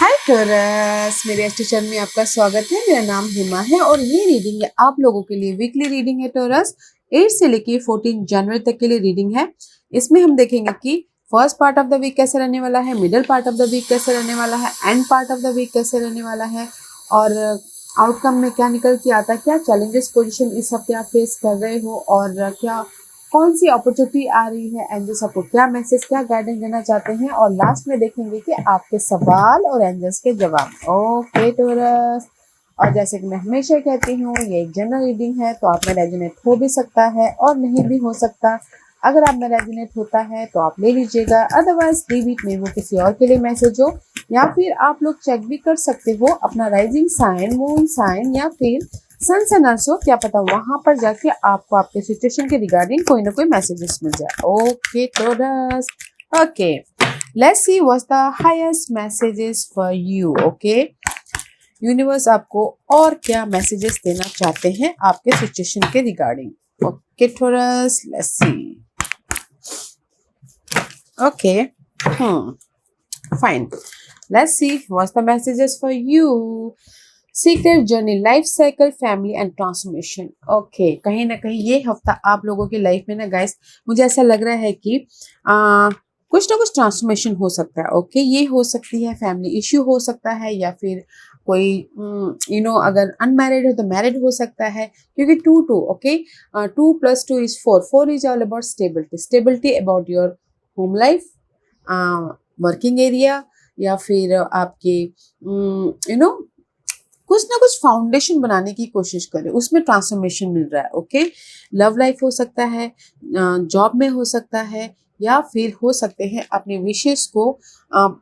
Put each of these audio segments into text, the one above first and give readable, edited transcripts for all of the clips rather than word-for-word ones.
हाय taurus, मेरे station में आपका स्वागत है। मेरा नाम हिमा है और ये रीडिंग है आप लोगों के लिए वीकली रीडिंग है टॉरस। 8 से लेके 14 जनवरी तक के लिए रीडिंग है। इसमें हम देखेंगे कि first part of the week कैसे रहने वाला है, middle part of the week कैसे रहने वाला है, end part of the week कैसे रहने वाला है और आउटकम में क्या निकल के आता है, क्या चैलेंजेस पोजीशन इस हफ्ते आप फेस कर रहे हो और क्या कौन सी अपॉर्चुनिटी आ रही है, एंजल्स आपको क्या मैसेज क्या गाइडेंस देना चाहते हैं और लास्ट में देखेंगे कि आपके सवाल और एंजल्स के जवाब। ओके टॉरस, और जैसे कि मैं हमेशा कहती हूँ ये एक जनरल रीडिंग है तो आप में रेजोनेट हो भी सकता है और नहीं भी हो सकता। अगर आप में रेजोनेट होता है तो आप ले लीजिएगा, अदरवाइज लीव इट में, वो किसी और के लिए मैसेज हो। या फिर आप लोग चेक भी कर सकते हो अपना राइजिंग साइन, मून साइन या फिर सन से नर्स हो, क्या पता वहां पर जाके आपको आपके सिचुएशन के रिगार्डिंग कोई ना कोई मैसेजेस मिल जाए। Okay taurus, okay let's see what's the highest messages for you. Okay universe आपको और क्या मैसेजेस देना चाहते हैं आपके सिचुएशन के regarding. Okay taurus, let's see. Okay fine, let's see what's the messages for you. Secret journey, life cycle, family and transformation. Okay, कहीं ना कहीं ये हफ्ता आप लोगों की लाइफ में ना गाइस, मुझे ऐसा लग रहा है कि कुछ ना कुछ ट्रांसफॉर्मेशन हो सकता है। ओके ये हो सकती है फैमिली इश्यू हो सकता है, या फिर कोई अगर अनमैरिड है तो मैरिड हो सकता है, क्योंकि 2 okay 2 + 2 = 4। 4 is all about stability, stability about your home life, working area, या फिर आपके कुछ ना कुछ फाउंडेशन बनाने की कोशिश करें, उसमें ट्रांसफॉर्मेशन मिल रहा है। ओके लव लाइफ हो सकता है, जॉब में हो सकता है, या फिर हो सकते हैं अपने विशेष को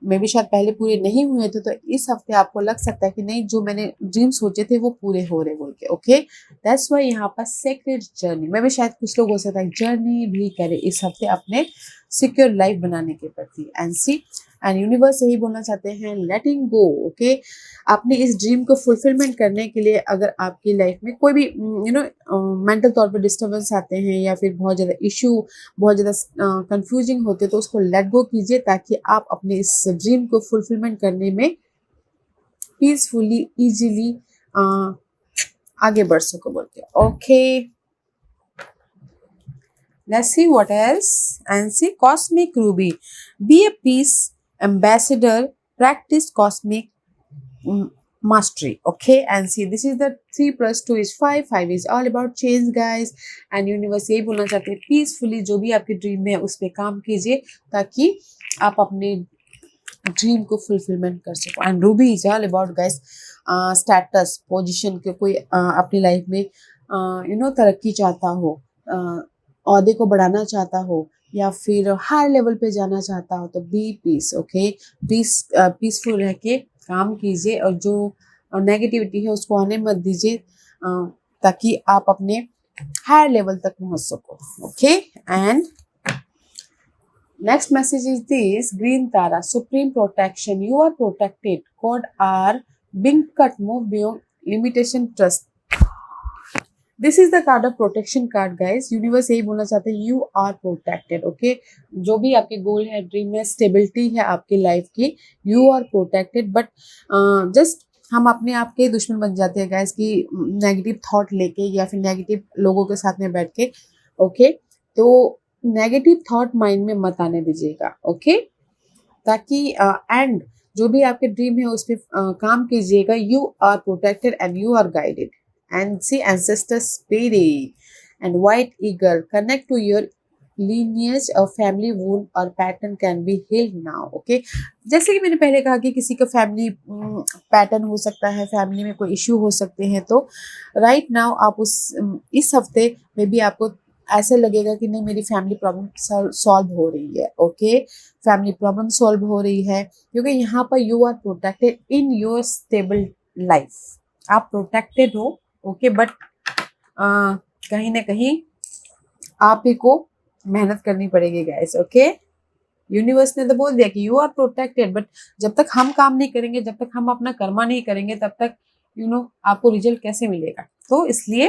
मे भी शायद पहले पूरे नहीं हुए थे, तो इस हफ्ते आपको लग सकता है कि नहीं, जो मैंने ड्रीम सोचे थे वो पूरे हो रहे बोल के। ओके दैट्स वाई यहाँ पर सेक्रेट जर्नी, मे भी शायद कुछ लोग हो सकता है जर्नी भी करें इस हफ्ते अपने सिक्योर लाइफ बनाने के प्रति। एंड सी एंड यूनिवर्स यही बोलना चाहते हैं, लेटिंग गो। ओके अपने इस ड्रीम को फुलफिलमेंट करने के लिए अगर आपकी लाइफ में कोई भी मेंटल तौर पर डिस्टर्बेंस आते हैं या फिर बहुत ज़्यादा इशू, बहुत ज़्यादा कंफ्यूजिंग होते, तो उसको लेट गो कीजिए ताकि आप अपने इस ड्रीम को फुलफिलमेंट करने में पीसफुली इजीली आगे बढ़ सको बोलते। Okay let's see what else. And see cosmic ruby, be a peace ambassador, practice cosmic mastery. Okay and see this is the 3 + 2 = 5। 5 is all about change guys, and universe यही बोलना चाहते हैं peacefully जो भी आपकी ड्रीम है उस पर काम कीजिए ताकि आप अपने ड्रीम को फुलफिलमेंट कर सको। And Ruby is all about guys status position के, कोई अपनी लाइफ में तरक्की चाहता हो, औहदे को बढ़ाना चाहता हो, या फिर हाई लेवल पे जाना चाहता हो, तो बी पीस। ओके पीसफुल रह के काम कीजिए और जो नेगेटिविटी है उसको आने मत दीजिए ताकि आप अपने हायर लेवल तक पहुंच सको। Okay and next message is this, green Tara, supreme protection, you are protected, cords are being cut, move beyond limitation, trust. This is the card of protection card guys. Universe यही बोलना चाहते हैं, you are protected. Okay जो भी आपके गोल है, dream है, stability है आपकी लाइफ की, you are protected. But just हम अपने आप के दुश्मन बन जाते हैं गाइज कि नेगेटिव थॉट लेके या फिर नेगेटिव लोगों के साथ में बैठ के। ओके तो नेगेटिव थॉट माइंड में मत आने दीजिएगा। ओके ताकि एंड जो भी आपके ड्रीम है उस पर काम कीजिएगा। You are protected and you are guided. And see ancestor spirit and white eagle, connect to your lineage or family wound or pattern can be healed now. Okay जैसे कि मैंने पहले कहा कि किसी का फैमिली पैटर्न हो सकता है, फैमिली में कोई इश्यू हो सकते हैं, तो राइट नाउ आप इस हफ्ते में भी आपको ऐसे लगेगा कि नहीं मेरी फैमिली प्रॉब्लम सॉल्व हो रही है। ओके फैमिली प्रॉब्लम सॉल्व हो रही है क्योंकि यहाँ पर you are protected in your stable life, आप प्रोटेक्टेड हो। ओके बट कहीं ना कहीं आप ही को मेहनत करनी पड़ेगी गाइस। ओके यूनिवर्स ने तो बोल दिया कि यू आर प्रोटेक्टेड, बट जब तक हम काम नहीं करेंगे, जब तक हम अपना कर्मा नहीं करेंगे, तब तक आपको रिजल्ट कैसे मिलेगा। तो इसलिए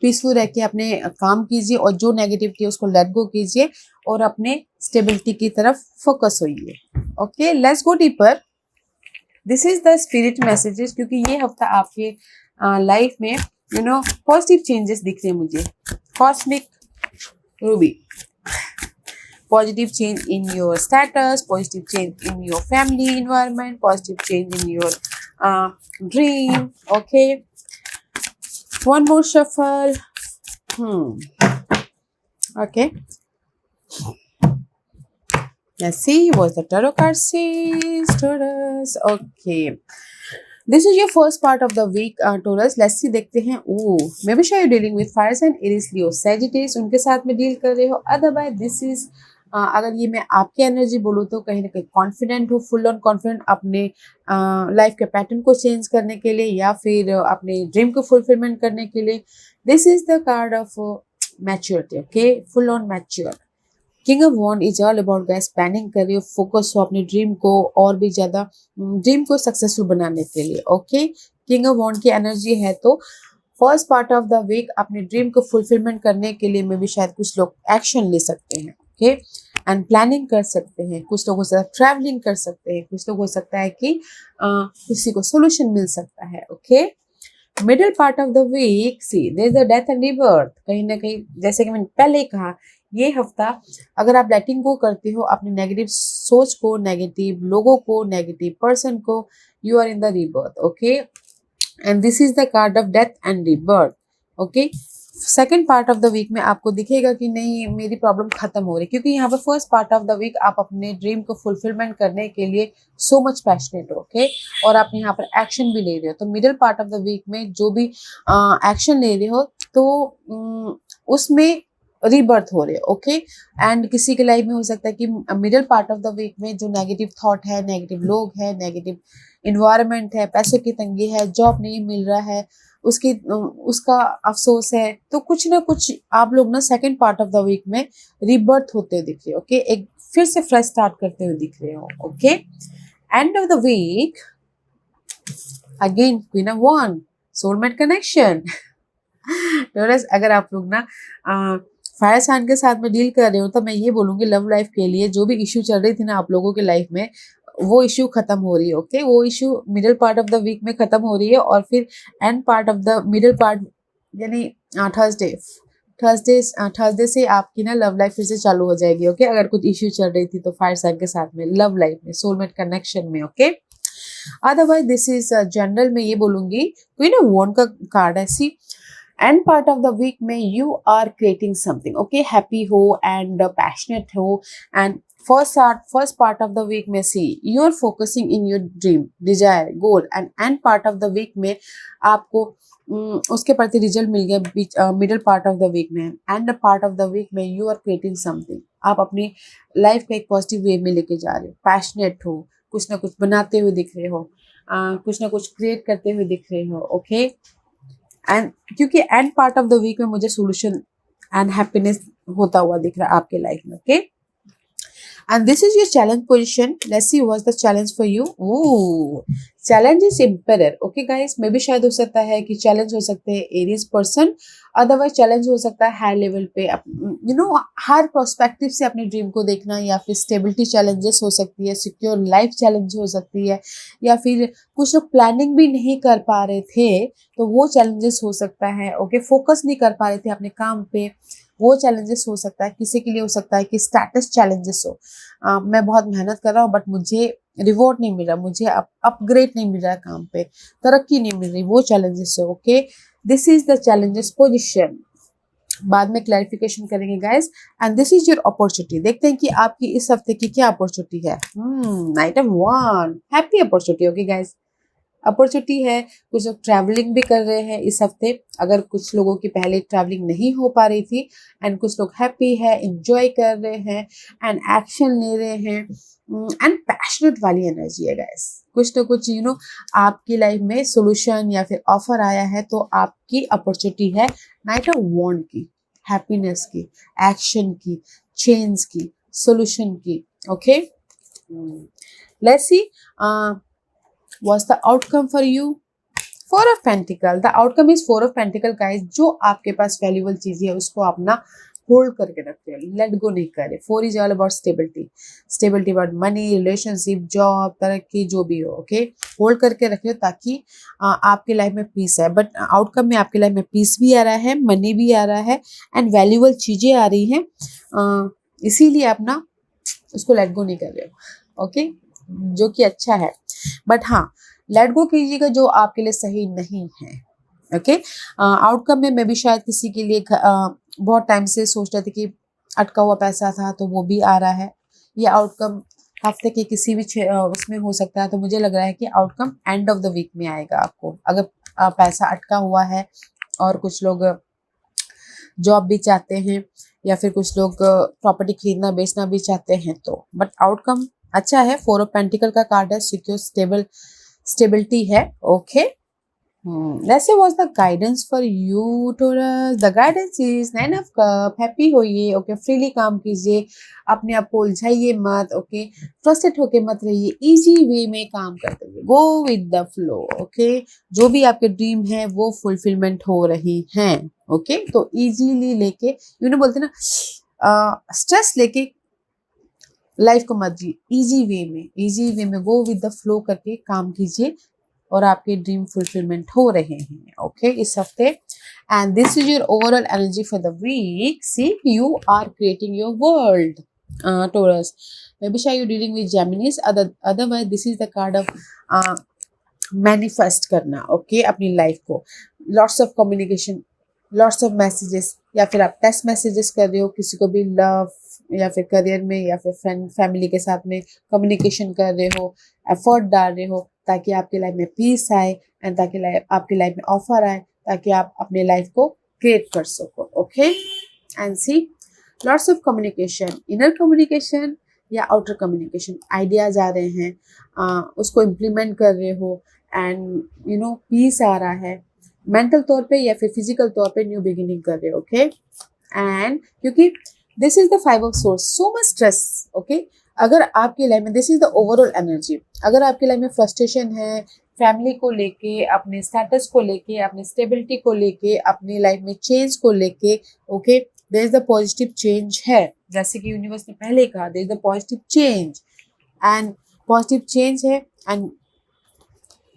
पीसफुल रह के अपने काम कीजिए और जो नेगेटिविटी है उसको लेट गो कीजिए और अपने स्टेबिलिटी की तरफ फोकस होइए। Okay, let's go deeper. This is the spirit messages, क्योंकि ये हफ्ता आपके लाइफ में पॉजिटिव चेंजेस दिख रहे हैं मुझे। Cosmic Ruby, positive change in your status, positive change in your family environment, positive change in your dream. Okay, one more shuffle. Okay, let's see what the tarot card says. Taurus. Okay, this is your first part of the week, Taurus. Let's see, देखते हैं। May be शायद dealing with fire sign, Aries, Leo, Sagittarius, उनके साथ में deal कर रहे हो। Otherwise this is अगर ये मैं आपकी एनर्जी बोलूँ तो कहीं ना कहीं कॉन्फिडेंट हो, फुल ऑन कॉन्फिडेंट अपने लाइफ के पैटर्न को चेंज करने के लिए या फिर अपने ड्रीम को फुलफिलमेंट करने के लिए। This is the card of maturity. Okay, full on mature. King of wand is all about guys, planning कर रही हो, फोकस हो अपने ड्रीम को और भी ज्यादा ड्रीम को सक्सेसफुल बनाने के लिए। ओके, किंग ऑफ वॉन्ड की एनर्जी है तो first part of the week अपने ड्रीम को फुलफिलमेंट करने के लिए में भी शायद कुछ लोग एक्शन ले सकते हैं। ओके, एंड प्लानिंग कर सकते हैं, कुछ लोग हो सकता है ट्रैवलिंग कर सकते हैं, कुछ लोग हो सकता है कि किसी को सोल्यूशन मिल सकता है। Okay, middle part of the week see there is the death and rebirth. कहीं ना कहीं जैसे कि मैंने पहले ही कहा, ये हफ्ता अगर आप लेटिंग गो करते हो अपनी नेगेटिव सोच को, नेगेटिव लोगों को, नेगेटिव पर्सन को, you are in the rebirth. Okay, and this is the card of death and rebirth. Okay, second part of the week में आपको दिखेगा कि नहीं मेरी प्रॉब्लम खत्म हो रही, क्योंकि यहाँ पर first part of the week आप अपने ड्रीम को फुलफिलमेंट करने के लिए सो मच पैशनेट हो। ओके, और आप यहाँ पर एक्शन भी ले रहे हो। तो middle part of the week में जो भी एक्शन ले रहे हो तो उसमें रीबर्थ हो रहे। ओके, एंड किसी के लाइफ में हो सकता है कि middle part of the week में जो नेगेटिव थॉट है, नेगेटिव लोग है, नेगेटिव इन्वायरमेंट है, पैसों की तंगी है, जॉब नहीं मिल रहा है, उसका अफसोस है, तो कुछ ना कुछ आप लोग ना second part of the week में रीबर्थ होते दिख रहे हो। ओके, एक फिर से फ्रेश स्टार्ट करते हुए दिख रहे हो। Okay, end of the week again queen of wand, soulmate connection. अगर आप लोग ना फायर साइन के साथ में डील कर रहे हो तो मैं ये बोलूंगी लव लाइफ के लिए जो भी इश्यू चल रही थी ना आप लोगों के लाइफ में, वो इश्यू खत्म हो रही है। ओके, वो issue middle part of the week में खत्म हो रही है और फिर end part of the middle part यानी थर्सडे से आपकी ना लव लाइफ फिर से चालू हो जाएगी। ओके, अगर कुछ इश्यू चल रही थी तो फायर साइन के साथ में लव लाइफ में, सोलमेट कनेक्शन में। Okay, otherwise this is general में ये बोलूंगी क्वीन ऑफ वॉन्ड का कार्ड है। See and part of the week में you are creating something. Okay, happy हो एंड पैशनेट हो and first part of the week में see you are focusing in your dream, desire, goal and part of the week में आपको उसके प्रति result मिल गया middle part of the week में। End part of the week में you are creating something, आप अपनी लाइफ को एक पॉजिटिव वे में लेके जा रहे हो, पैशनेट हो, कुछ ना कुछ बनाते हुए दिख रहे हो, कुछ ना कुछ क्रिएट करते हुए दिख रहे हो। ओके, एंड क्योंकि end part of the week में मुझे सोल्यूशन एंड हैप्पीनेस होता हुआ दिख रहा है आपके लाइफ में। Okay, and this is your challenge position. Let's see what's the challenge for you. Challenge is emperor. Okay guys, मे भी शायद हो सकता है कि चैलेंज हो सकते हैं एरीज पर्सन, अदरवाइज चैलेंज हो सकता है हाई लेवल पे हर प्रोस्पेक्टिव से अपने ड्रीम को देखना, या फिर स्टेबिलिटी चैलेंजेस हो सकती है, सिक्योर लाइफ चैलेंज हो सकती है, या फिर कुछ लोग प्लानिंग भी नहीं कर पा रहे थे तो वो चैलेंजेस हो सकता है। ओके, फोकस नहीं कर पा रहे थे अपने काम पे, वो चैलेंजेस हो सकता है। किसी के लिए हो सकता है कि स्टेटस चैलेंजेस हो, मैं बहुत मेहनत कर रहा हूँ बट मुझे रिवॉर्ड नहीं मिल रहा, मुझे अपग्रेड नहीं मिल रहा, काम पे तरक्की नहीं मिल रही, वो चैलेंजेस है। Okay, this is the challenges position, बाद में क्लैरिफिकेशन करेंगे guys. And this is your opportunity, देखते हैं कि आपकी इस हफ्ते की क्या अपॉर्चुनिटी है। Knight of wand, happy opportunity. Okay guys, opportunity है, कुछ लोग ट्रैवलिंग भी कर रहे हैं इस हफ्ते, अगर कुछ लोगों की पहले ट्रैवलिंग नहीं हो पा रही थी, एंड कुछ लोग हैप्पी है, एंजॉय कर रहे हैं एंड एक्शन ले रहे हैं, एंड पैशनेट वाली एनर्जी है गाइस। कुछ तो कुछ आपकी लाइफ में सोल्यूशन या फिर ऑफर आया है तो आपकी अपॉर्चुनिटी है नाइट ऑफ वॉन्ड की, हैप्पीनेस की, एक्शन की, चेंज की, सोल्यूशन की। Okay, let's see what's the outcome for you. Four of Pentacle, the outcome is Four of Pentacle guys। जो आपके पास वैल्यूबल चीज है उसको आप ना होल्ड करके रख रहे हो, लेट गो नहीं कर रहे। 4 is all about stability, stability about money, relationship, job, तरक्की, जो भी हो, ओके। होल्ड करके रख रहे हो ताकि आपके लाइफ में पीस है, बट आउटकम में आपके लाइफ में पीस भी आ रहा है, मनी भी आ रहा है एंड वैल्यूएबल चीजें आ रही हैं, इसीलिए आप ना उसको लेट गो नहीं कर रहे हो, ओके, जो कि अच्छा है। बट हाँ, लेट गो कीजिएगा जो आपके लिए सही नहीं है, ओके। आउटकम में मैं भी शायद किसी के लिए बहुत टाइम से सोच रहे थे कि अटका हुआ पैसा था तो वो भी आ रहा है, ये आउटकम हफ्ते के किसी भी उसमें हो सकता है, तो मुझे लग रहा है कि outcome end of the week में आएगा आपको, अगर पैसा अटका हुआ है। और कुछ लोग जॉब भी चाहते हैं या फिर कुछ लोग प्रॉपर्टी खरीदना बेचना भी चाहते हैं, तो बट आउटकम अच्छा है। 4 ऑफ पेंटिकल का कार्ड है, सिक्योर स्टेबिलिटी है, okay. Let's say what's the guidance for you, Taurus? The guidance is 9 of cup, happy होइए, ओके, फ्रीली काम कीजिए, अपने आप को उलझाइए मत, ओके, फ्रस्ट्रेट होके मत रहिए, इजी वे में काम करते हुए, go with the flow, okay. जो भी आपके ड्रीम है वो फुलफिलमेंट हो रही हैं, ओके। तो इजीली लेके, बोलते ना, स्ट्रेस लेके लाइफ को मत जी, इजी वे में गो विद द फ्लो करके काम कीजिए और आपके ड्रीम फुलफिलमेंट हो रहे हैं, ओके, इस हफ्ते। And this is your overall energy for the week. See, you are creating your world, Taurus. May B शायद you dealing with Geminis, otherwise this is the card of manifest करना, okay, अपनी life को। Lots of communication, lots of messages, या फिर आप text messages कर रहे हो किसी को भी, लव या फिर करियर में या फिर फ्रेंड फैमिली के साथ में कम्युनिकेशन कर रहे हो, एफर्ट डाल रहे हो ताकि आपकी लाइफ में पीस आए एंड ताकि आपकी लाइफ में ऑफर आए, ताकि आप अपने लाइफ को क्रिएट कर सको, okay. And see, lots of communication, inner communication या आउटर कम्युनिकेशन, आइडियाज आ रहे हैं, उसको इम्प्लीमेंट कर रहे हो एंड पीस आ रहा है, मेंटल तौर पे या फिर फिजिकल तौर पे न्यू बिगिनिंग कर रहे हो, ओके। एंड क्योंकि this is the 5 of source, so much stress, okay. अगर आपकी लाइफ में, this is the overall energy, अगर आपकी लाइफ में फ्रस्ट्रेशन है फैमिली को लेके, अपने स्टेटस को लेके, अपनी स्टेबिलिटी को लेके, अपनी लाइफ में चेंज को लेके, okay, there is the positive change है, जैसे कि यूनिवर्स ने पहले कहा, there is the positive change and positive change है एंड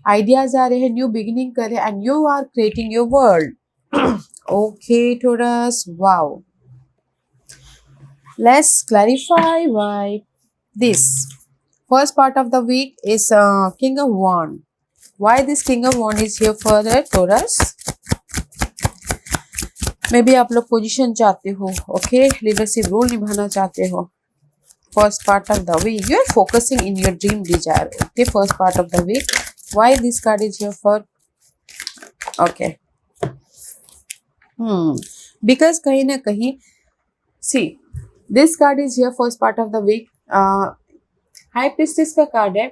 आइडियाज आ रहे हैं, न्यू बिगिनिंग कर रहे हैं and you are creating your world, okay Taurus, wow. Let's clarify why this first part of the week is King of Wand. Why this King of Wand is here for the Taurus? Maybe आप लोग position चाहते हो, okay, leadership role निभाना चाहते हो। First part of the week, you are focusing in your dream desire. Okay, first part of the week. Why this card is here for? Okay. Because कहीं ना कहीं, see. This card is here first part of the week, high priestess का card है,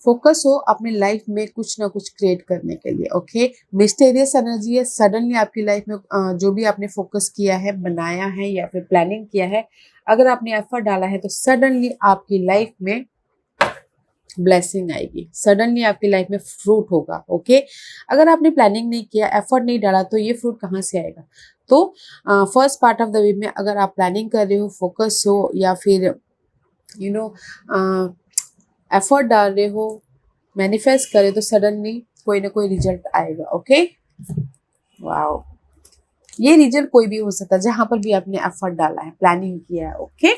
focus हो अपनी life में कुछ ना कुछ क्रिएट करने के लिए, ओके। मिस्टीरियस एनर्जी है, सडनली आपकी लाइफ में जो भी आपने फोकस किया है, बनाया है या फिर प्लानिंग किया है, अगर आपने एफर्ट डाला है तो सडनली आपकी लाइफ में ब्लेसिंग आएगी, सडनली आपकी लाइफ में फ्रूट होगा, ओके। अगर आपने प्लानिंग नहीं किया, एफर्ट नहीं डाला, तो ये फ्रूट कहाँ से आएगा? तो first part of the week में अगर आप प्लानिंग कर रहे हो, फोकस हो या फिर एफर्ट डाल रहे हो, मैनिफेस्ट कर रहे हो, तो सडनली कोई ना कोई रिजल्ट आएगा, ओके। वाओ, ये रिजल्ट कोई भी हो सकता है जहां पर भी आपने एफर्ट डाला है, प्लानिंग किया है, okay.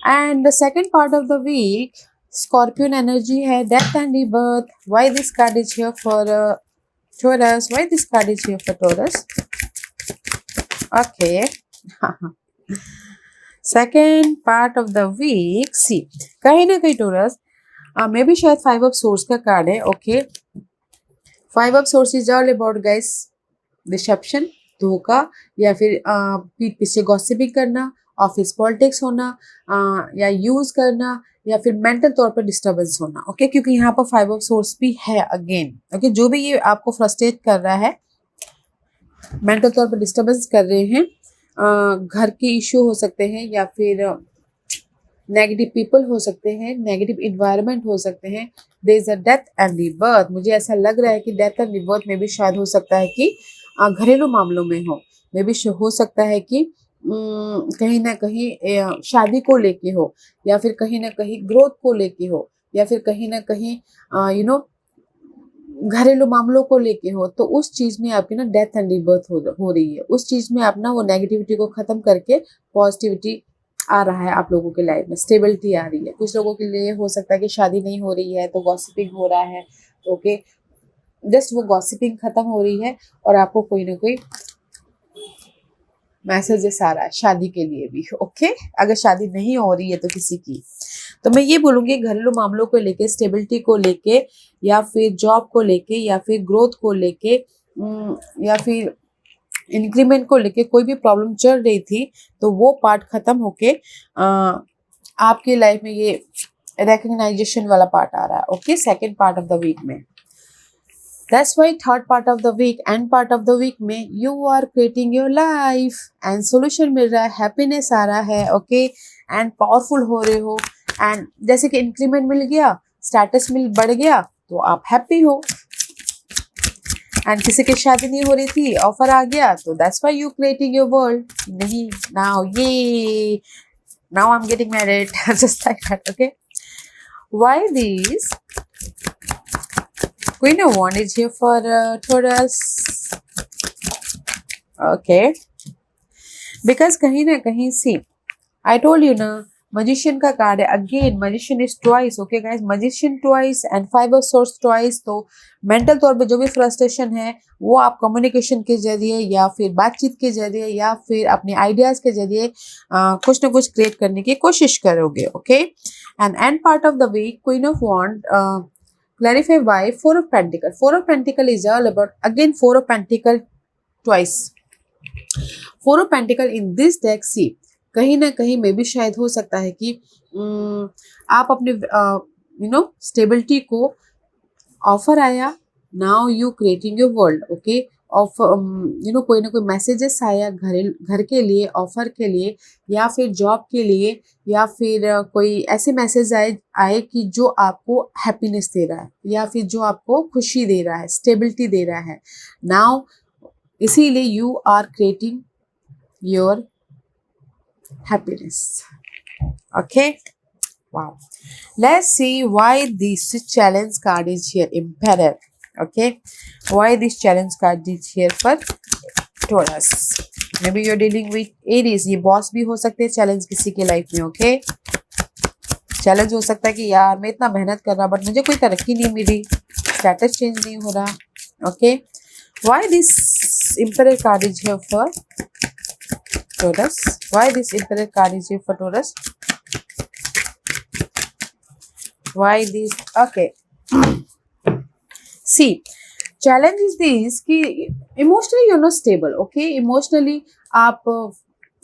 And the second part of the week, Scorpion energy है, death and rebirth. Why this card is here for Taurus? Why this card is here for Taurus? Okay. Second part of the week, see, कहीं ना कहीं Taurus, may be शायद 5 of swords का card है, okay. 5 of swords is all about guys deception, धोखा, या फिर पीठ पीछे गॉसिपिंग करना, ऑफिस पॉलिटिक्स होना, या यूज करना, या फिर मेंटल तौर पर डिस्टर्बेंस होना, ओके। क्योंकि यहाँ पर 5 ऑफ सोर्स भी है अगेन, ओके। जो भी ये आपको फ्रस्ट्रेट कर रहा है, मेंटल तौर पर डिस्टर्बेंस कर रहे हैं, घर के इश्यू हो सकते हैं या फिर नेगेटिव पीपल हो सकते हैं, नेगेटिव इन्वायरमेंट हो सकते हैं, there is a death and rebirth. मुझे ऐसा लग रहा है कि डेथ एंड रीबर्थ में भी शायद हो सकता है कि घरेलू मामलों में हो, मे बी हो सकता है कि कहीं ना कहीं शादी को लेके हो, या फिर कहीं ना कहीं ग्रोथ को लेके हो, या फिर कहीं ना कहीं घरेलू मामलों को लेके हो, तो उस चीज में आपकी ना डेथ एंड रिबर्थ हो रही है। उस चीज में आप ना वो नेगेटिविटी को खत्म करके पॉजिटिविटी आ रहा है आप लोगों के लाइफ में, स्टेबिलिटी आ रही है। कुछ लोगों के लिए हो सकता है कि शादी नहीं हो रही है तो गॉसिपिंग हो रहा है, ओके, जस्ट वो गॉसिपिंग खत्म हो रही है और आपको कोई ना कोई मैसेजेस आ रहा है शादी के लिए भी, ओके। अगर शादी नहीं हो रही है तो किसी की, तो मैं ये बोलूंगी घरेलू मामलों को लेके, स्टेबिलिटी को लेके, या फिर जॉब को लेके, या फिर ग्रोथ को लेके, या फिर इंक्रीमेंट को लेके कोई भी प्रॉब्लम चल रही थी, तो वो पार्ट खत्म होके आपके लाइफ में ये रिकग्नाइजेशन वाला पार्ट आ रहा है, okay, second part of the week में। That's why third part of the week and part of the week में you are creating your life and solution मिल रहा है, happiness आ रहा है, okay, and powerful हो रहे हो, and जैसे कि इंक्रीमेंट मिल गया, स्टेटस मिल बढ़ गया, तो आप हैप्पी हो। एंड किसी की शादी नहीं हो रही थी, ऑफर आ गया, तो that's why you creating your world. नहीं, नाउ ये now I am getting married just like that, okay. Why this Queen of Wands is here for Taurus, okay, because कहीं ना कहीं see I told you ना, magician का card है, again magician is twice, okay guys, magician twice and five of swords twice। तो mental तौर पे जो भी फ्रस्ट्रेशन है वो आप कम्युनिकेशन के जरिए, या फिर बातचीत के जरिए, या फिर अपने आइडियाज के जरिए कुछ ना कुछ क्रिएट करने की कोशिश करोगे, okay. And part of the week queen of wand clarify why four of pentacle, four of pentacle is all about, again four of pentacle twice, four of pentacle in this deck, see कहीं ना कहीं में भी शायद हो सकता है कि आप अपने स्टेबिलिटी को ऑफर आया, now you creating your world, okay, of कोई ना कोई मैसेजेस आया घर के लिए, ऑफर के लिए, या फिर जॉब के लिए, या फिर कोई ऐसे मैसेज आए कि जो आपको हैप्पीनेस दे रहा है, या फिर जो आपको खुशी दे रहा है, स्टेबिलिटी दे रहा है। नाउ इसीलिए you are creating your happiness, okay. wow, let's see why this challenge card is here, Emperor, okay, why this challenge card is here for Taurus। maybe you're dealing with Aries, ये boss भी हो सकते हैं challenge किसी के life में, okay. Challenge हो सकता है कि यार मैं इतना मेहनत कर रहा बट मुझे कोई तरक्की नहीं मिली, स्टेटस चेंज नहीं हो रहा, okay. why this Emperor card is here for Taurus, why this Emperor card is here for Taurus, why this, okay। see challenge is this कि emotionally you're not stable, okay, emotionally आप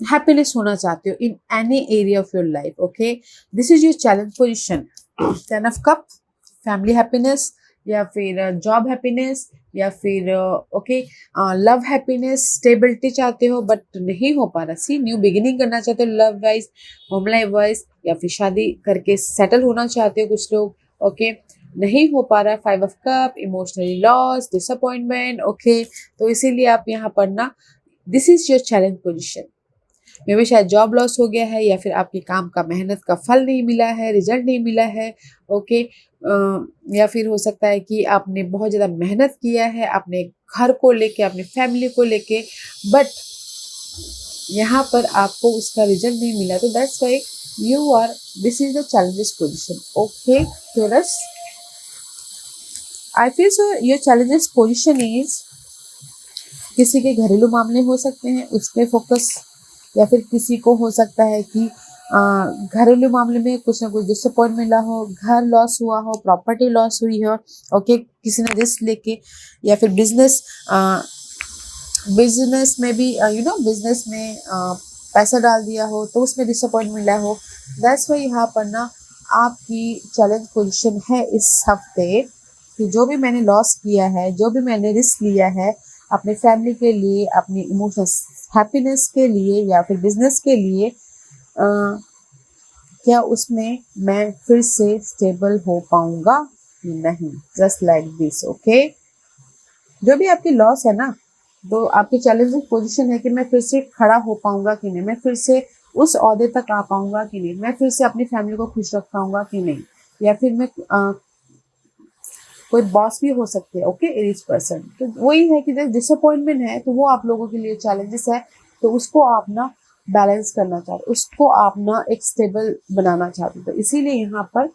happiness होना चाहते हो in any area of your life, okay, this is your challenge position। ten of cup, family happiness, या फिर job happiness, या फिर okay love happiness, stability चाहते हो बट नहीं हो पा रहा, सी न्यू बिगिनिंग करना चाहते हो love wise, home life wise, या फिर शादी करके सेटल होना चाहते हो कुछ लोग, ओके, नहीं हो पा रहा। Five of cup, emotionally loss, disappointment, okay, तो इसीलिए आप यहाँ पर ना this is your challenge position. May भी शायद जॉब लॉस हो गया है, या फिर आपके काम का मेहनत का फल नहीं मिला है, रिजल्ट नहीं मिला है, ओके, या फिर हो सकता है कि आपने बहुत ज़्यादा मेहनत किया है अपने घर को लेके, अपनी फैमिली को लेके, बट यहाँ पर आपको उसका रिजल्ट नहीं मिला, तो that's why you are, this is the challenges position, okay Taurus. I feel so your challenges position is किसी के घरेलू मामले हो सकते हैं उस पर फोकस, या फिर किसी को हो सकता है कि घरेलू मामले में कुछ ना कुछ डिसअपॉइंट मिला हो, घर लॉस हुआ हो, प्रॉपर्टी लॉस हुई हो, ओके, किसी ने रिस्क लेके, या फिर बिजनेस में भी बिजनेस में पैसा डाल दिया हो तो उसमें डिसअपॉइंट मिला हो। दैट्स वाई यहाँ पर ना आपकी चैलेंज पोजीशन है इस हफ्ते कि जो भी मैंने लॉस किया है, जो भी मैंने रिस्क लिया है अपने फैमिली के लिए, अपनी इमोशनल हैप्पीनेस के लिए, या फिर बिजनेस के लिए, क्या उसमें मैं फिर से स्टेबल हो पाऊंगा? नहीं, जस्ट लाइक दिस, ओके। जो भी आपकी लॉस है ना, तो आपकी चैलेंजिंग पोजीशन है कि मैं फिर से खड़ा हो पाऊंगा कि नहीं, मैं फिर से उस ओहदे तक आ पाऊंगा कि नहीं, मैं फिर से अपनी फैमिली को खुश रख पाऊंगा कि नहीं, या फिर मैं कोई बॉस भी हो सकते हैं। ओके, एज पर्सन, तो वही है कि डिसअपॉइंटमेंट है तो वो आप लोगों के लिए चैलेंजेस है, तो उसको आप ना बैलेंस करना चाहते, उसको आप ना एक स्टेबल बनाना चाहते, तो इसीलिए यहाँ पर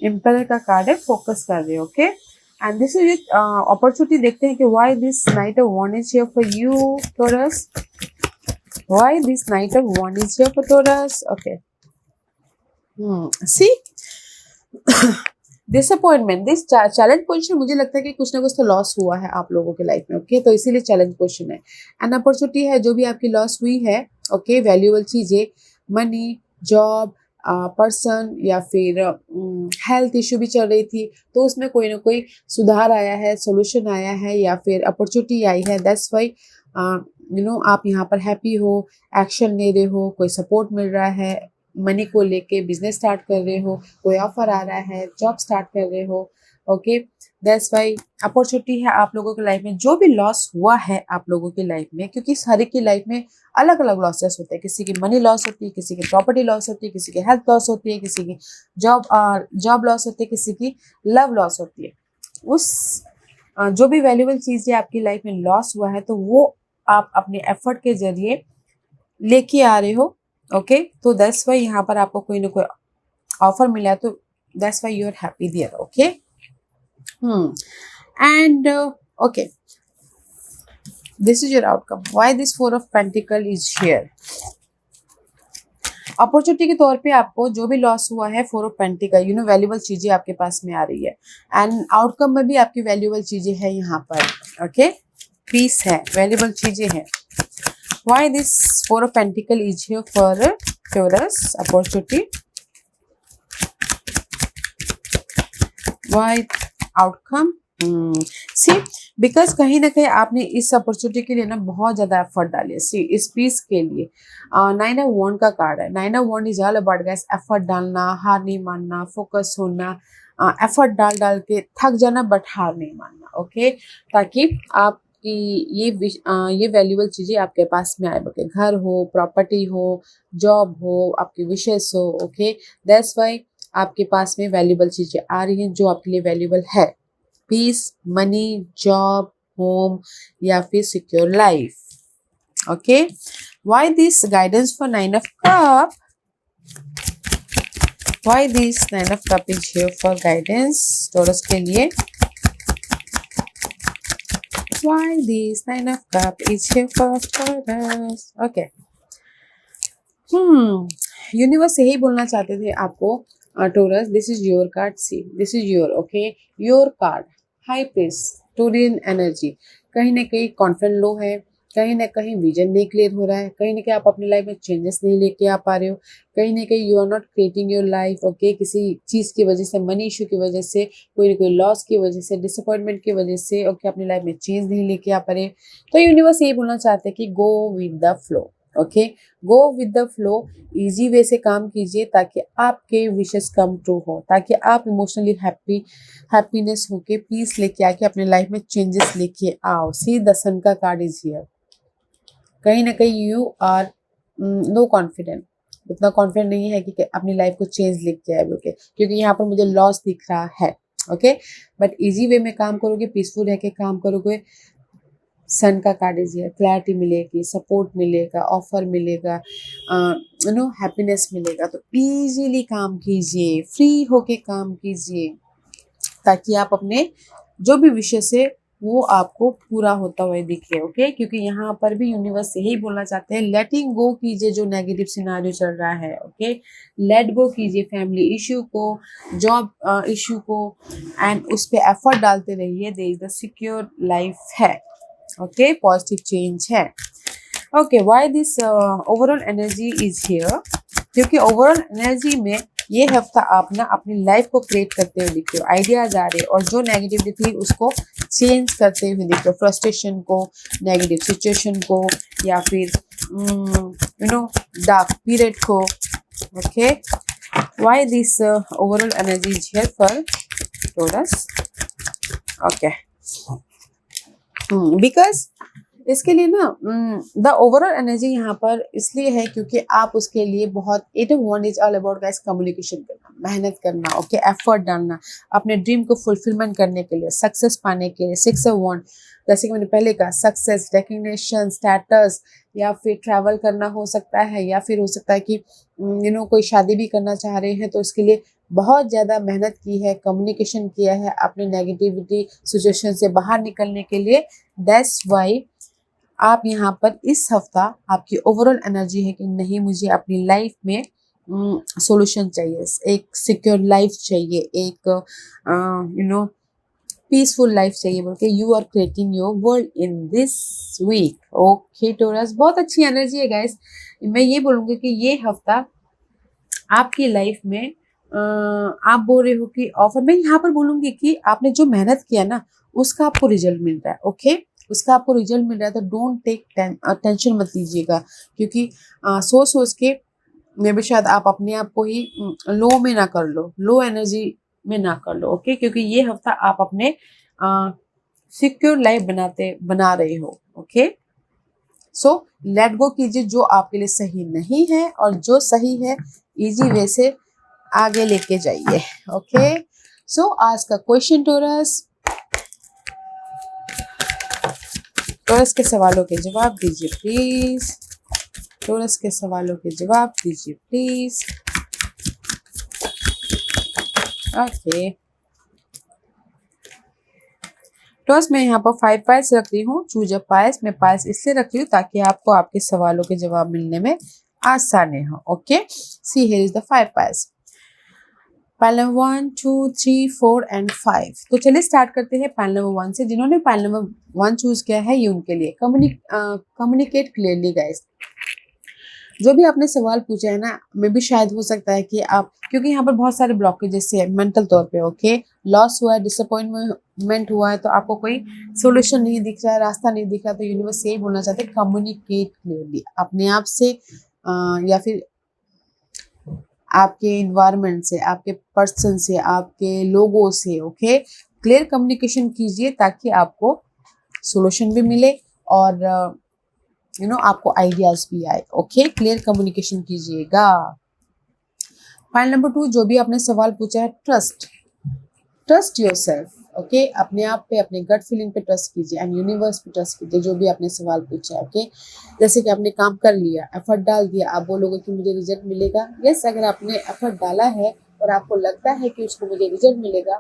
एम्पायर का कार्ड है, फोकस कर रहे हो। Okay, and this is opportunity. देखते हैं कि why this knight of one is here for you Taurus, why this knight of one is here for Taurus. Okay, see disappointment, this challenge position, मुझे लगता है कि कुछ ना कुछ तो लॉस हुआ है आप लोगों के लाइफ में। ओके, तो इसीलिए चैलेंज पोजीशन है। एंड अपॉर्चुनिटी है, जो भी आपकी लॉस हुई है, ओके, वैल्यूएबल चीजें, मनी, जॉब, पर्सन, या फिर हेल्थ इश्यू भी चल रही थी, तो उसमें कोई ना कोई सुधार आया है, सोल्यूशन आया है, या फिर अपॉर्चुनिटी आई है। दैट्स वाई आप यहाँ पर हैप्पी हो, एक्शन ले रहे हो, कोई सपोर्ट मिल रहा है, मनी को लेके बिजनेस स्टार्ट कर रहे हो, कोई ऑफर आ रहा है, जॉब स्टार्ट कर रहे हो। ओके, दैट्स वाई अपॉर्चुनिटी है आप लोगों की लाइफ में। जो भी लॉस हुआ है आप लोगों की लाइफ में, क्योंकि हर एक की लाइफ में अलग अलग लॉसेस होते हैं, किसी की मनी लॉस होती है, किसी की प्रॉपर्टी लॉस होती है, किसी की हेल्थ लॉस होती है, किसी की जॉब लॉस होती है, किसी की लव लॉस होती है। उस जो भी वैल्यूएबल चीज़ें आपकी लाइफ में लॉस हुआ है, तो वो आप अपने एफर्ट के जरिए लेके आ रहे हो। ओके, तो दैट्स वाई यहाँ पर आपको कोई ना कोई ऑफर मिला है, तो that's why you are happy there. Okay, and okay, this is your outcome, why this four of pentacle is here. Opportunity के तौर पे आपको जो भी लॉस हुआ है, फोर ऑफ पेंटिकल, वैल्यूएबल चीजें आपके पास में आ रही है, एंड आउटकम में भी आपकी वैल्यूएबल चीजें हैं यहाँ पर। ओके, पीस है, वैल्यूएबल चीजें हैं। Why this four of pentacle is here for Taurus opportunity? Why outcome? See, because कहीं ना कहीं आपने इस अपॉर्चुनिटी के लिए ना बहुत ज्यादा एफर्ट डाली है। सी, इस पीस के लिए नाइन ऑफ वॉन्ड का कार्ड है। Nine of wand is all about guys, effort डालना, हार नहीं मानना, फोकस होना, एफर्ट डाल डाल के थक जाना, बट हार नहीं मानना। ओके, ताकि आप कि ये वैल्यूएबल चीजें आपके पास में आए, ओके, घर हो, प्रॉपर्टी हो, जॉब हो, आपकी विशेष हो। ओके, दैट्स वाई आपके पास में वैल्यूएबल चीजें आ रही हैं जो आपके लिए वैल्यूएबल है। पीस, मनी, जॉब, होम, या फिर secure life. Okay, why this guidance for nine of cup, why this nine of cup is here for guidance taurus के लिए। Why this nine of cup is here for Taurus? Okay. Universe यही बोलना चाहते थे आपको, Taurus, this is your card. See, this is your, okay, your card, high prince, Taurean energy. कहीं ना कहीं कॉन्फिडेंस लो है, कहीं ना कहीं विजन नहीं क्लियर हो रहा है, कहीं ना कहीं आप अपनी लाइफ में चेंजेस नहीं लेके आ पा रहे हो, कहीं ना कहीं you are not creating your life. Okay, किसी चीज़ की वजह से, मनी इशू की वजह से, कोई ना कोई लॉस की वजह से, डिसअपॉइंटमेंट की वजह से, ओके, अपनी लाइफ में चेंज नहीं लेके आ पा रहे। तो यूनिवर्स यही बोलना चाहते हैं कि go with the flow. Okay, go with the flow, easy way से काम कीजिए ताकि आपके विशेस कम ट्रू हो, ताकि आप इमोशनली हैप्पीनेस होके, पीस लेके आके अपने लाइफ में चेंजेस लेके आओ। सी, द सन का कार्ड इज हियर। कहीं ना कहीं यू आर नो कॉन्फिडेंट, उतना कॉन्फिडेंट नहीं है कि अपनी लाइफ को चेंज लेके आए, ओके, क्योंकि यहाँ पर मुझे लॉस दिख रहा है। ओके, बट इजी वे में काम करोगे, पीसफुल रह के काम करोगे, सन का कार्ड इज हियर, क्लैरिटी मिलेगी, सपोर्ट मिलेगा, ऑफर मिलेगा, हैप्पीनेस मिलेगा। तो इजीली काम कीजिए, फ्री होके काम कीजिए, ताकि आप अपने जो भी विशेष है वो आपको पूरा होता हुआ दिखे। ओके, क्योंकि यहाँ पर भी यूनिवर्स यही बोलना चाहते हैं, लेटिंग गो कीजिए जो नेगेटिव सिनारियो चल रहा है। ओके, लेट गो कीजिए फैमिली इश्यू को, जॉब इश्यू को, एंड उस पर एफर्ट डालते रहिए। There is the secure life है। ओके, पॉजिटिव चेंज है। Okay, why this overall energy is here, क्योंकि ओवरऑल एनर्जी में ये हफ्ता आप ना अपनी लाइफ को क्रिएट करते हुए दिख रहे हो, आइडियाज आ रहे, और जो नेगेटिविटी थी उसको चेंज करते हुए दिख रहे हो, फ्रस्ट्रेशन को, नेगेटिव सिचुएशन को, या फिर डार्क पीरियड को। Okay, why this overall energy is here for Taurus. Okay, because इसके लिए ना द ओवरऑल एनर्जी यहाँ पर इसलिए है क्योंकि आप उसके लिए बहुत, it one is all about guys communication करना, मेहनत करना, ओके, एफर्ट डालना अपने ड्रीम को फुलफिलमेंट करने के लिए, सक्सेस पाने के लिए, 6 of Wands, जैसे कि मैंने पहले कहा, सक्सेस, रिकग्निशन, स्टेटस, या फिर ट्रैवल करना हो सकता है, या फिर हो सकता है कि कोई शादी भी करना चाह रहे हैं तो उसके लिए बहुत ज़्यादा मेहनत की है, कम्युनिकेशन किया है अपने नेगेटिविटी सिचुएशन से बाहर निकलने के लिए। दैट्स वाई आप यहाँ पर इस हफ्ता आपकी ओवरऑल एनर्जी है कि नहीं, मुझे अपनी लाइफ में सॉल्यूशन चाहिए, एक सिक्योर लाइफ चाहिए, एक पीसफुल लाइफ चाहिए बोल के you are creating your world in this week. Okay Taurus, बहुत अच्छी एनर्जी है गाइस। मैं ये बोलूँगी कि ये हफ्ता आपकी लाइफ में आप बोल रहे हो कि ऑफर, मैं यहाँ पर बोलूँगी कि आपने जो मेहनत किया ना उसका आपको रिजल्ट मिल रहा है, ओके, उसका आपको रिजल्ट मिल रहा है, तो डोंट टेक टेंशन मत लीजिएगा, क्योंकि सोच सोच के मे भी शायद आप अपने आप को ही लो में ना कर लो, लो एनर्जी में ना कर लो, ओके, क्योंकि ये हफ्ता आप अपने सिक्योर लाइफ बना रहे हो, ओके। सो लेट गो कीजिए जो आपके लिए सही नहीं है, और जो सही है इजी वे से आगे लेके जाइए, ओके। सो आज का क्वेश्चन टोरस, टोरस के सवालों के जवाब दीजिए प्लीज, टोरस के सवालों के जवाब दीजिए प्लीज, ओके। टोरस मैं यहाँ पर 5 पायल्स रख रही हूँ, चूज अ पायल्स, मैं पायल्स इसलिए रख रही हूँ ताकि आपको आपके सवालों के जवाब मिलने में आसानी हो, okay. See here is the 5 piles, pile number 1, 2, 3, 4 and 5। तो चलिए स्टार्ट करते हैं पायल नंबर 1 से। जिन्होंने पायल नंबर 1 चूज किया है ये उनके लिए कम्युनिकेट क्लियरली गाइस। जो भी आपने सवाल पूछा है ना, मे भी शायद हो सकता है कि आप, क्योंकि यहाँ पर बहुत सारे ब्लॉकेजेस है मेंटल तौर पे, ओके, लॉस हुआ है, डिसअपॉइंटमेंट हुआ है, तो आपको कोई सोल्यूशन नहीं दिख रहा है, रास्ता नहीं दिख रहा, तो यूनिवर्स यही बोलना चाहते हैं कम्युनिकेट क्लियरली अपने आप से, या फिर आपके इन्वायरमेंट से, आपके पर्सन से, आपके लोगों से, ओके। क्लियर कम्युनिकेशन कीजिए ताकि आपको सोल्यूशन भी मिले और आपको आइडियाज भी आए, ओके। क्लियर कम्युनिकेशन कीजिएगा। पॉइंट नंबर 2, जो भी आपने सवाल पूछा है, ट्रस्ट योरसेल्फ, ओके। अपने आप पे, अपने गट फीलिंग पे ट्रस्ट कीजिए एंड यूनिवर्स पे ट्रस्ट कीजिए। जो भी आपने सवाल पूछा है, ओके, जैसे कि आपने काम कर लिया, एफर्ट डाल दिया, आप बोलोगे कि मुझे रिजल्ट मिलेगा, यस, अगर आपने एफर्ट डाला है और आपको लगता है कि उसको मुझे रिजल्ट मिलेगा,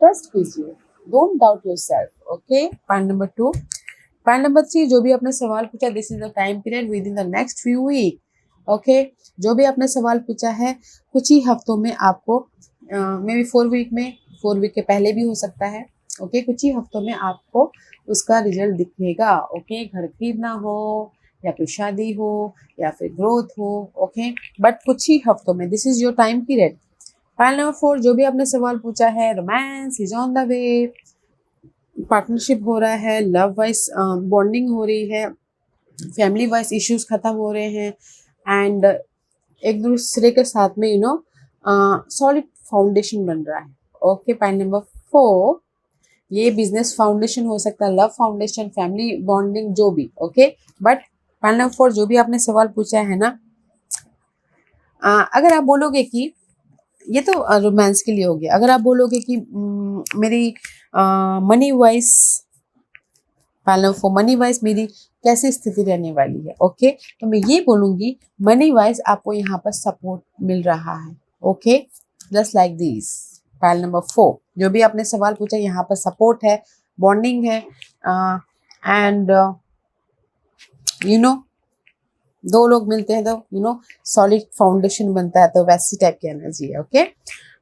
ट्रस्ट कीजिए, don't doubt yourself, okay. Point number 2, point number 3, जो भी आपने सवाल पूछा, this is the time period within the next few week, okay. जो भी आपने सवाल पूछा है कुछ ही हफ्तों में आपको, मे बी 4 वीक के पहले भी हो सकता है, ओके, कुछ ही हफ्तों में आपको उसका रिजल्ट दिखेगा, ओके। घर खरीदना हो या फिर शादी हो या फिर ग्रोथ हो, ओके, बट कुछ ही हफ्तों में, this is your time period. Point number 4, जो भी आपने सवाल पूछा है, romance is on the way, partnership हो रहा है, लव वाइज बॉन्डिंग हो रही है, फैमिली वाइज इश्यूज खत्म हो रहे हैं, एंड एक दूसरे के साथ में सॉलिड फाउंडेशन बन रहा है, ओके। पॉइंट नंबर 4, ये बिजनेस फाउंडेशन हो सकता है, लव फाउंडेशन, फैमिली बॉन्डिंग, जो भी, ओके। बट पॉइंट नंबर 4, जो भी आपने सवाल पूछा है ना, अगर आप बोलोगे कि ये तो रोमांस के लिए हो गया, अगर आप बोलोगे कि मेरी money wise, for money wise मेरी कैसी स्थिति रहने वाली है, ओके, तो मैं ये बोलूंगी मनी वाइज आपको यहाँ पर सपोर्ट मिल रहा है, okay, just like this. File number 4, जो भी आपने सवाल पूछा, यहाँ पर सपोर्ट है, बॉन्डिंग है, एंड दो लोग मिलते हैं तो सॉलिड फाउंडेशन बनता है, तो वैसी टाइप की एनर्जी है, okay.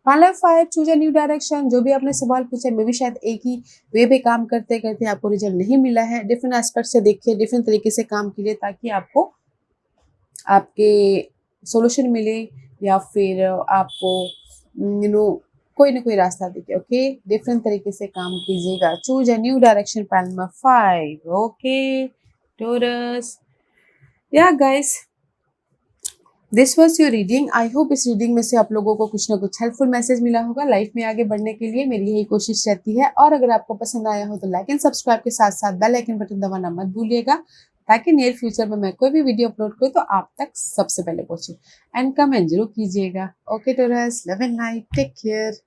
Number 5, choose a new direction. जो भी आपने सवाल पूछा, मे भी शायद एक ही वे पे काम करते करते आपको रिजल्ट नहीं मिला है, डिफरेंट एस्पेक्ट से देखिए, डिफरेंट तरीके से काम कीजिए ताकि आपको आपके सॉल्यूशन मिले, या फिर आपको कोई ना कोई रास्ता दिखे, ओके। डिफरेंट तरीके से काम कीजिएगा। Choose a new direction, panel number 5, okay Taurus. या guys, this was your reading. I hope इस रीडिंग में से आप लोगों को कुछ ना कुछ हेल्पफुल मैसेज मिला होगा। लाइफ में आगे बढ़ने के लिए मेरी यही कोशिश रहती है। और अगर आपको पसंद आया हो तो लाइक एंड सब्सक्राइब के साथ साथ बेल आइकन बटन दबाना मत भूलिएगा, ताकि नियर फ्यूचर में मैं कोई भी वीडियो अपलोड करूँ तो आप तक सबसे पहले पहुंचे। एंड कमेंट जरूर कीजिएगा। Okay Taurus, love and light, take care.